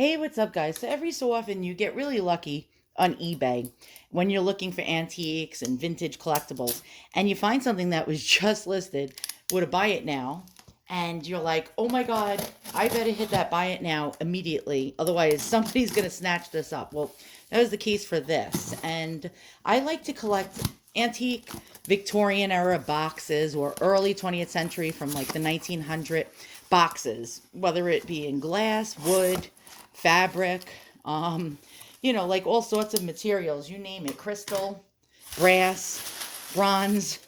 Hey, what's up, guys? So every so often you get really lucky on eBay when you're looking for antiques and vintage collectibles, and you find something that was just listed. Would to buy it now? And you're like, oh my God, I better hit that buy it now immediately. Otherwise, somebody's going to snatch this up. Well, that was the case for this. And I like to collect antique Victorian era boxes or early 20th century from like the 1900 boxes, whether it be in glass, wood, fabric, like all sorts of materials, you name it, crystal, brass, bronze.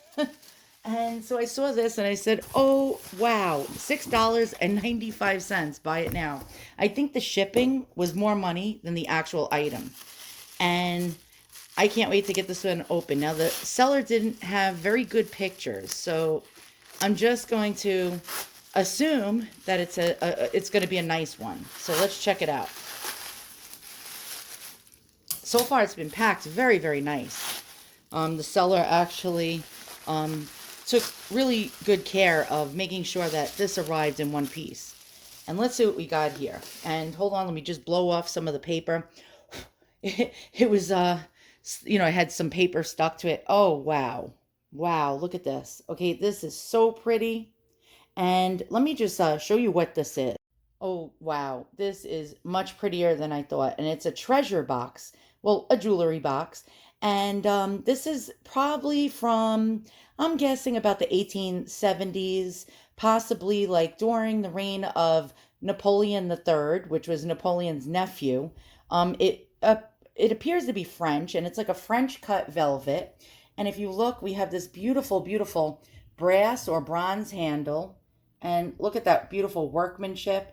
And so I saw this and I said, oh, wow, $6.95. Buy it now. I think the shipping was more money than the actual item. And I can't wait to get this one open. Now, the seller didn't have very good pictures, so I'm just going to assume that it's going to be a nice one. So let's check it out. So far, it's been packed very, very nice. The seller actually took really good care of making sure that this arrived in one piece. And let's see what we got here. And hold on, let me just blow off some of the paper. It was, it had some paper stuck to it. Oh, wow. Wow, look at this. Okay, this is so pretty. And let me just show you what this is. Oh, wow. This is much prettier than I thought. And it's a treasure box. Well, a jewelry box. And this is probably from, I'm guessing, about the 1870s, possibly like during the reign of Napoleon III, which was Napoleon's nephew. It appears to be French, and it's like a French cut velvet. And if you look, we have this beautiful, beautiful brass or bronze handle. And look at that beautiful workmanship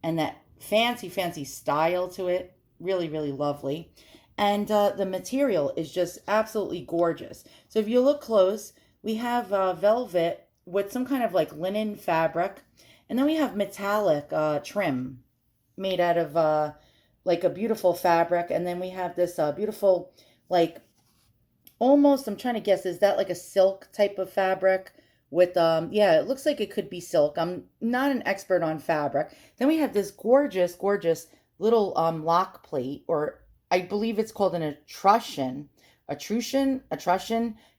and that fancy, fancy style to it. Really, really lovely. And the material is just absolutely gorgeous. So if you look close, we have velvet with some kind of like linen fabric. And then we have metallic trim made out of like a beautiful fabric. And then we have this beautiful, like almost, I'm trying to guess, is that like a silk type of fabric? With yeah, it looks like it could be silk. I'm not an expert on fabric. Then we have this gorgeous, gorgeous little lock plate, or I believe it's called an etrusian.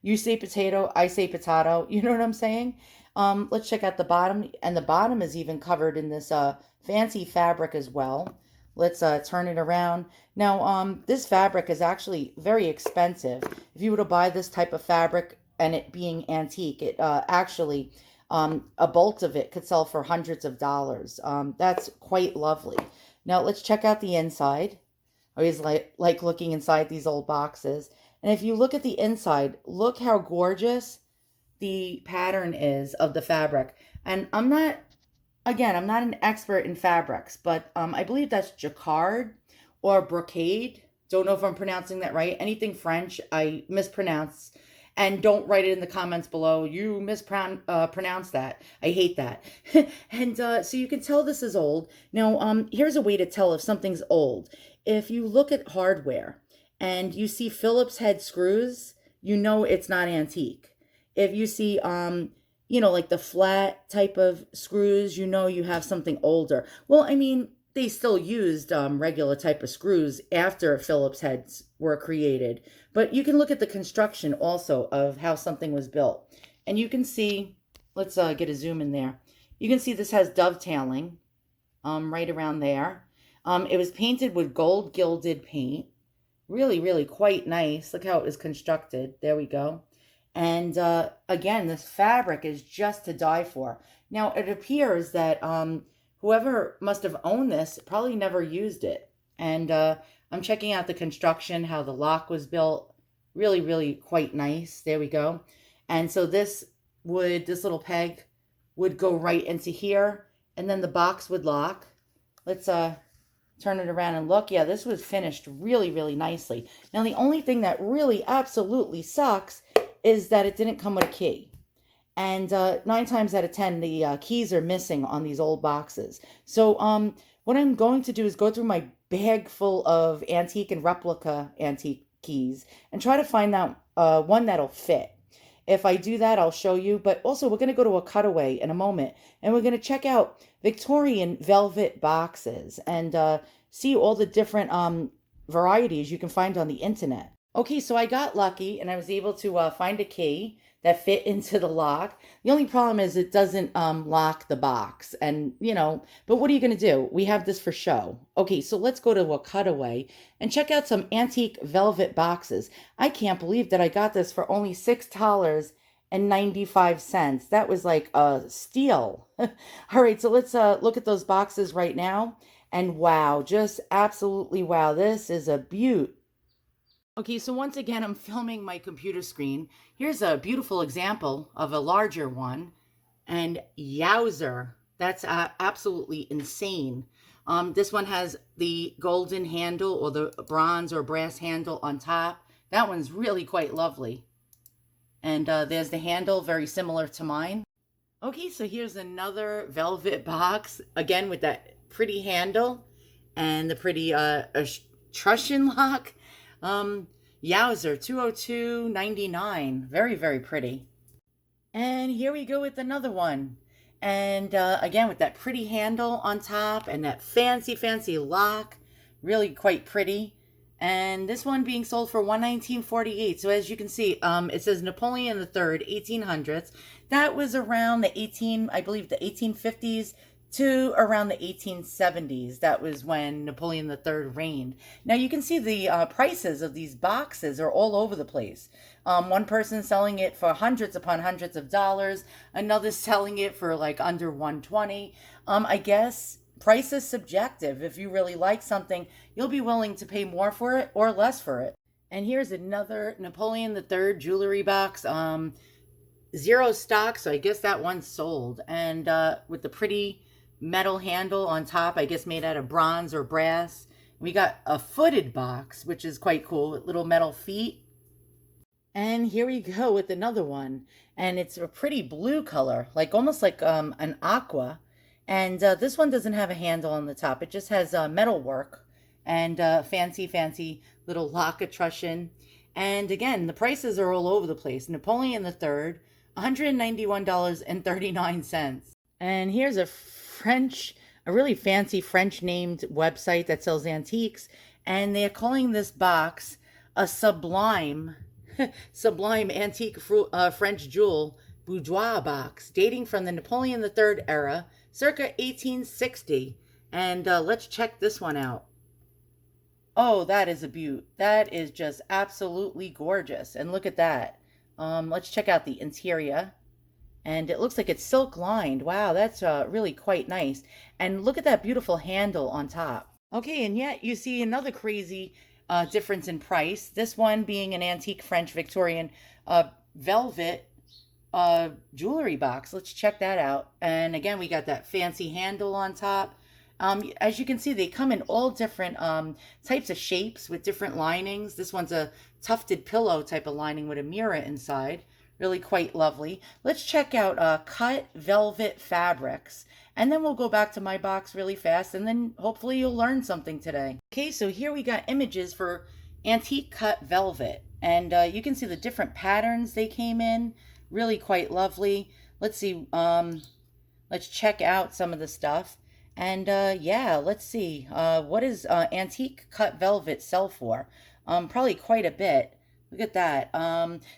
You say potato, I say potato. You know what I'm saying? Let's check out the bottom, and the bottom is even covered in this fancy fabric as well. Let's turn it around. Now, this fabric is actually very expensive. If you were to buy this type of fabric, and it being antique, it actually, a bolt of it could sell for hundreds of dollars. That's quite lovely. Now let's check out the inside. I always like looking inside these old boxes. And if you look at the inside, look how gorgeous the pattern is of the fabric. And I'm not an expert in fabrics, but I believe that's Jacquard or Brocade. Don't know if I'm pronouncing that right. Anything French, I mispronounce. And don't write it in the comments below. You mispronounce that. I hate that. And so you can tell this is old. Now, here's a way to tell if something's old. If you look at hardware and you see Phillips head screws, you know it's not antique. If you see, like the flat type of screws, you know you have something older. Well, I mean, they still used regular type of screws after Phillips heads were created. But you can look at the construction also of how something was built. And you can see, let's get a zoom in there. You can see this has dovetailing right around there. It was painted with gold gilded paint. Really, really quite nice. Look how it was constructed. There we go. And again, this fabric is just to die for. Now, it appears that whoever must have owned this probably never used it. And I'm checking out the construction, how the lock was built. Really, really quite nice. There we go. And so this little peg would go right into here, and then the box would lock. Let's turn it around and look. Yeah, this was finished really, really nicely. Now, the only thing that really absolutely sucks is that it didn't come with a key. And 9 times out of 10, the keys are missing on these old boxes. So what I'm going to do is go through my bag full of antique and replica antique keys and try to find that one that'll fit. If I do that, I'll show you. But also, we're going to go to a cutaway in a moment, and we're going to check out Victorian velvet boxes and see all the different varieties you can find on the internet. Okay, so I got lucky and I was able to find a key that fit into the lock. The only problem is it doesn't lock the box. And, but what are you going to do? We have this for show. Okay, so let's go to a cutaway and check out some antique velvet boxes. I can't believe that I got this for only $6.95. That was like a steal. All right, so let's look at those boxes right now. And wow, just absolutely wow. This is a beaut. Okay, so once again, I'm filming my computer screen. Here's a beautiful example of a larger one. And yowzer, that's absolutely insane. This one has the golden handle or the bronze or brass handle on top. That one's really quite lovely. And there's the handle, very similar to mine. Okay, so here's another velvet box, again with that pretty handle and the pretty truncheon lock. Yowzer, 202.99. Very, very pretty. And here we go with another one. And again, with that pretty handle on top and that fancy, fancy lock. Really quite pretty. And this one being sold for $119.48. So as you can see, it says Napoleon III, 1800s. That was around the I believe the 1850s to around the 1870s. That was when Napoleon III reigned. Now you can see the prices of these boxes are all over the place. One person selling it for hundreds upon hundreds of dollars. Another selling it for like under 120. I guess price is subjective. If you really like something, you'll be willing to pay more for it or less for it. And here's another Napoleon III jewelry box. Zero stock, so I guess that one's sold. And with the pretty metal handle on top, I guess made out of bronze or brass. We got a footed box, which is quite cool, with little metal feet. And here we go with another one. And it's a pretty blue color, like almost like an aqua. And this one doesn't have a handle on the top. It just has metal work and fancy, fancy little lock truncheon. And again, the prices are all over the place. Napoleon III, $191.39. And here's a really fancy French named website that sells antiques. And they're calling this box a sublime antique French jewel boudoir box dating from the Napoleon III era, circa 1860. And let's check this one out. Oh, that is a beaut. That is just absolutely gorgeous. And look at that. Let's check out the interior. And it looks like it's silk lined. Wow, that's really quite nice. And look at that beautiful handle on top. Okay, and yet you see another crazy difference in price. This one being an antique French Victorian velvet jewelry box. Let's check that out. And again, we got that fancy handle on top. As you can see, they come in all different types of shapes with different linings. This one's a tufted pillow type of lining with a mirror inside. Really quite lovely. Let's check out cut velvet fabrics. And then we'll go back to my box really fast. And then hopefully you'll learn something today. Okay, so here we got images for antique cut velvet. And you can see the different patterns they came in. Really quite lovely. Let's see. Let's check out some of the stuff. And yeah, let's see. What does antique cut velvet sell for? Probably quite a bit. Look at that.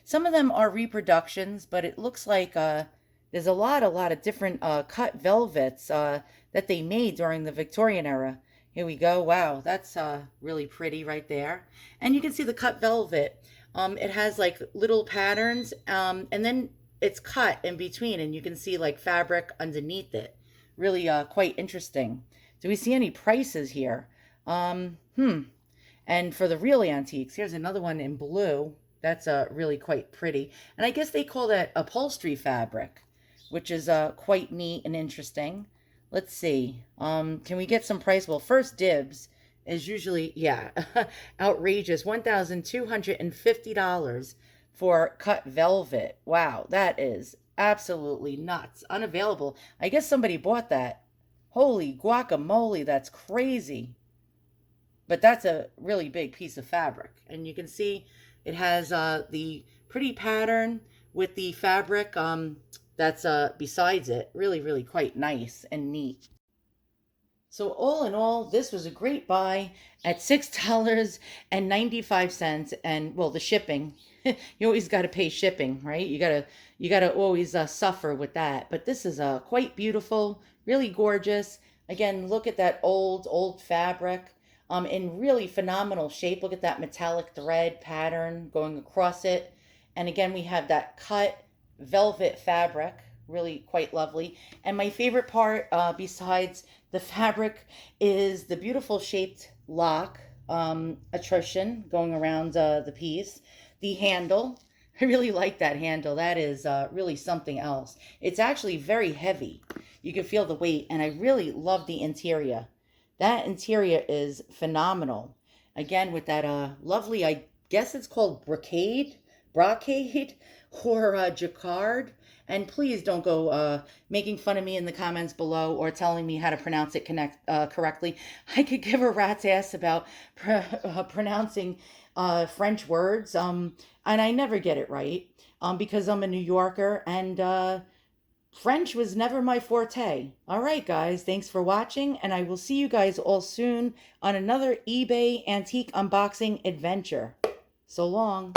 Some of them are reproductions, but it looks like there's a lot of different cut velvets that they made during the Victorian era. Here we go. Wow, that's really pretty right there. And you can see the cut velvet. It has like little patterns, and then it's cut in between, and you can see like fabric underneath it. Really quite interesting. Do we see any prices here? And for the real antiques, here's another one in blue. That's really quite pretty. And I guess they call that upholstery fabric, which is quite neat and interesting. Let's see. Can we get some price? Well, first dibs is usually, yeah, outrageous. $1,250 for cut velvet. Wow, that is absolutely nuts. Unavailable. I guess somebody bought that. Holy guacamole, that's crazy. But that's a really big piece of fabric. And you can see it has the pretty pattern with the fabric that's besides it. Really, really quite nice and neat. So all in all, this was a great buy at $6.95. And well, the shipping, you always got to pay shipping, right? You gotta always suffer with that. But this is quite beautiful, really gorgeous. Again, look at that old fabric, in really phenomenal shape. Look at that metallic thread pattern going across it. And again, we have that cut velvet fabric, really quite lovely. And my favorite part, besides the fabric, is the beautiful shaped lock, attrition going around the piece. The handle, I really like that handle. That is really something else. It's actually very heavy. You can feel the weight, and I really love the interior. That interior is phenomenal. Again, with that lovely, I guess it's called brocade, or Jacquard. And please don't go making fun of me in the comments below or telling me how to pronounce it correctly. I could give a rat's ass about pronouncing French words, and I never get it right, because I'm a New Yorker, and French was never my forte. All right, guys, thanks for watching, and I will see you guys all soon on another eBay antique unboxing adventure. So long.